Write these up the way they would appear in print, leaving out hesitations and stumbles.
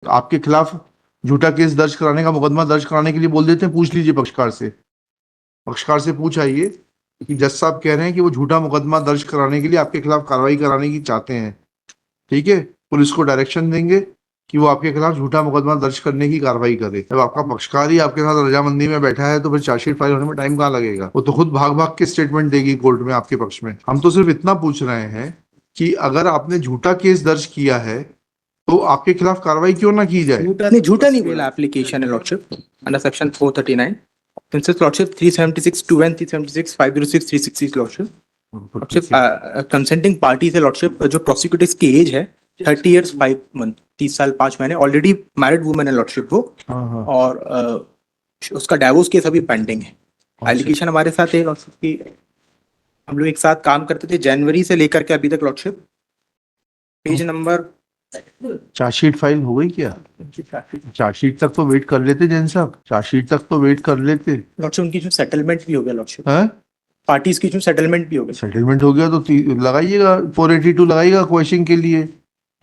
आपके खिलाफ झूठा केस दर्ज कराने का, मुकदमा दर्ज कराने के लिए बोल देते हैं, पूछ लीजिए पक्षकार से। पक्षकार से पूछ आइए कि जज साहब कह रहे हैं कि वो झूठा मुकदमा दर्ज कराने के लिए आपके खिलाफ कार्रवाई कराने की चाहते हैं। ठीक है, पुलिस को डायरेक्शन देंगे कि वो आपके खिलाफ झूठा मुकदमा दर्ज करने की कार्रवाई करे। जब आपका पक्षकार ही आपके साथ रजामंदी में बैठा है तो फिर चार्जशीट फाइल होने में टाइम कहाँ लगेगा? वो तो खुद भाग भाग के स्टेटमेंट देगी कोर्ट में आपके पक्ष में। हम तो सिर्फ इतना पूछ रहे हैं कि अगर आपने झूठा केस दर्ज किया है तो आपके खिलाफ कार्रवाई क्यों ना की जाए? झूठा नहीं बोला। एप्लीकेशन है lordship under section 439 princess lordship 376 2 and 376 506 360 lordship. Consenting party से लॉर्डशिप जो प्रोसिक्यूटर्स की एज है 30 years 5 month 30 साल 5 महीने। ऑलरेडी मैरिड वुमेन है लॉर्डशिप वो। और उसका डाइवोर्स केस अभी पेंडिंग है। एलिगेशन हमारे साथ है लॉर्डशिप की, हम लोग एक साथ काम करते थे जनवरी से लेकर के अभी तक lordship. Page number chargesheet file हो गई क्या? चार्जशीट तक तो वेट कर लेते जैन साहब, चार्जशीट तक तो वेट कर लेते। लॉर्डशिप उनकी जो सेटलमेंट भी हो गया लॉर्डशिप, है पार्टीज की जो सेटलमेंट भी हो गया। सेटलमेंट हो गया तो लगाइएगा 482 लगाइएगा क्वेश्चन के लिए।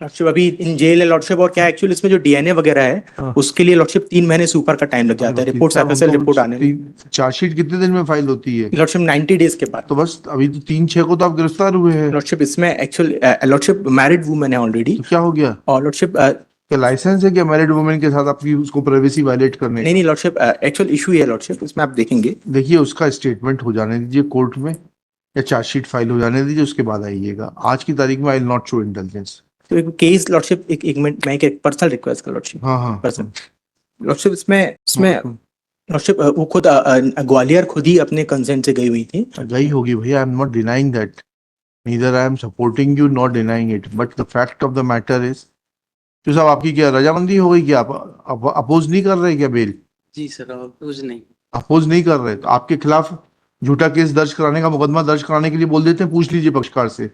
लॉर्डशिप अभी इन जेल है लॉर्डशिप। और क्या एक्चुअली इसमें जो डीएनए वगैरह है उसके लिए लॉर्डशिप 3 महीने से ऊपर का टाइम लग जाता है रिपोर्ट एफएसएल रिपोर्ट आने में। चार्जशीट कितने दिन में फाइल होती है? लॉर्डशिप 90 डेज के बाद। तो बस अभी तो 3-6 को तो आप गिरफ्तार हुए हैं। लॉर्डशिप इसमें एक्चुअल लॉर्डशिप मैरिड वुमेन है ऑलरेडी। तो क्या हो गया? और लॉर्डशिप क्या लाइसेंस है क्या मैरिड वुमेन के साथ आपकी उसको प्राइवेसी वायलेट करने का? नहीं लॉर्डशिप एक्चुअल इशू है लॉर्डशिप, इसमें आप देखेंगे। देखिए उसका स्टेटमेंट हो जाने दीजिए कोर्ट में, या चार्जशीट फाइल हो जाने दीजिए, उसके बाद आइएगा। आज की तारीख में I will not show intelligence. तो एक केस लॉर्डशिप एक मिनट मैं एक पर्सनल रिक्वेस्ट कर लॉर्डशिप। हाँ पर्सनल लॉर्डशिप इसमें लॉर्डशिप वो खुद ग्वालियर खुद ही अपने कंसेंट से गई हुई थी। गई होगी भैया, I am not denying that, neither I am supporting you not denying it, but the fact of the matter is तो साहब आपकी क्या रजामंदी हो गई क्या? आप अपोज नहीं कर रहे क्या बेल? जी सर, अपोज नहीं। अपोज नहीं कर रहे तो आपके खिलाफ झूठा केस दर्ज कराने का, मुकदमा दर्ज कराने के लिए बोल देते हैं, पूछ लीजिए पक्षकार से।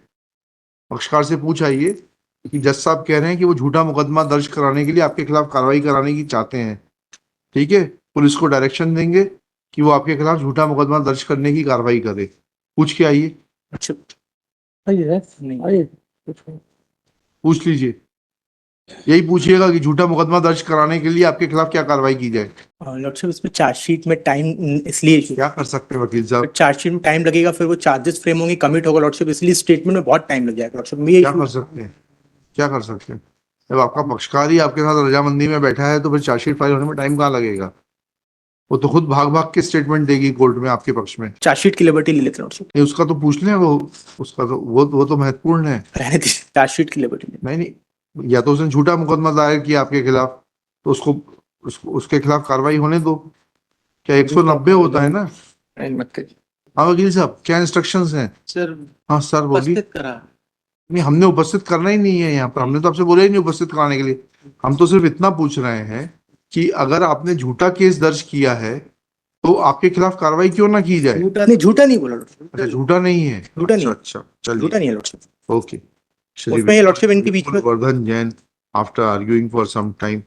पक्षकार से पूछ आइए कि जज साहब कह रहे हैं कि वो झूठा मुकदमा दर्ज कराने के लिए आपके खिलाफ कार्रवाई कराने की चाहते हैं। ठीक है, पुलिस को डायरेक्शन देंगे कि वो आपके खिलाफ झूठा मुकदमा दर्ज करने की कार्रवाई करे। पूछ के आइए। अच्छा पूछ लीजिए, यही पूछिएगा कि झूठा मुकदमा दर्ज कराने के लिए आपके खिलाफ क्या कार्रवाई की जाए। लॉर्डशिप इसमें चार्जशीट में टाइम इसलिए क्या कर सकते हैं वकील साहब? चार्जशीट में टाइम लगेगा, फिर वो चार्जेस फ्रेम होंगे, कमिट होगा लॉर्डशिप, इसलिए स्टेटमेंट में बहुत टाइम लग जाएगा लॉर्डशिप में। क्या कर सकते हैं, क्या कर सकते हैं? जब आपका पक्षकार ही आपके साथ रजामंदी में बैठा है तो फिर चार्जशीट फाइल होने में टाइम कहाँ लगेगा? वो तो खुद भाग भाग के स्टेटमेंट देगी कोर्ट में आपके पक्ष में। चार्जशीट की लिबर्टी ले लेते हैं लॉर्डशिप। नहीं उसका तो पूछ लें, वो उसका तो वो तो महत्वपूर्ण है। रहने दीजिए, चार्जशीट की लिबर्टी नहीं, या तो उसने झूठा मुकदमा दायर किया आपके खिलाफ तो उसके खिलाफ कार्रवाई होने दो। क्या 190 होता है ना? मत करिए। हाँ वकील साहब, क्या इंस्ट्रक्शंस हैं? सर हाँ सर बोलिए। उपस्थित करा। नहीं हमने उपस्थित करना ही नहीं है यहाँ पर, हमने तो आपसे बोला ही नहीं उपस्थित कराने के लिए। हम तो सिर्फ इतना पूछ रहे हैं कि अगर आपने झूठा केस दर्ज किया है तो आपके खिलाफ कार्रवाई क्यों ना की जाए? झूठा नहीं बोला लॉर्डशिप। अच्छा झूठा नहीं है, झूठा नहीं। अच्छा चलिए, झूठा नहीं है लॉर्डशिप। ओके। उसमें ये लॉर्डशिप इनके बीच में Vardhan Jain after arguing for some time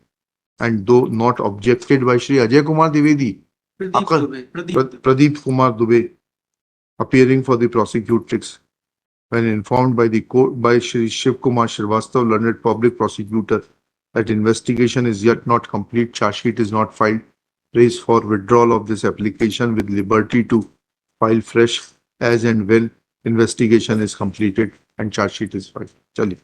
and though not objected by Shri Ajay Kumar Dwivedi, Pradeep Kumar Dubey, appearing for the prosecutrix, when informed by the court by Shri Shiv Kumar Srivastava, learned public prosecutor, that investigation is yet not complete, charge sheet is not filed, prays for withdrawal of this application with liberty to file fresh as and when investigation is completed and charge sheet is filed. Chaliye.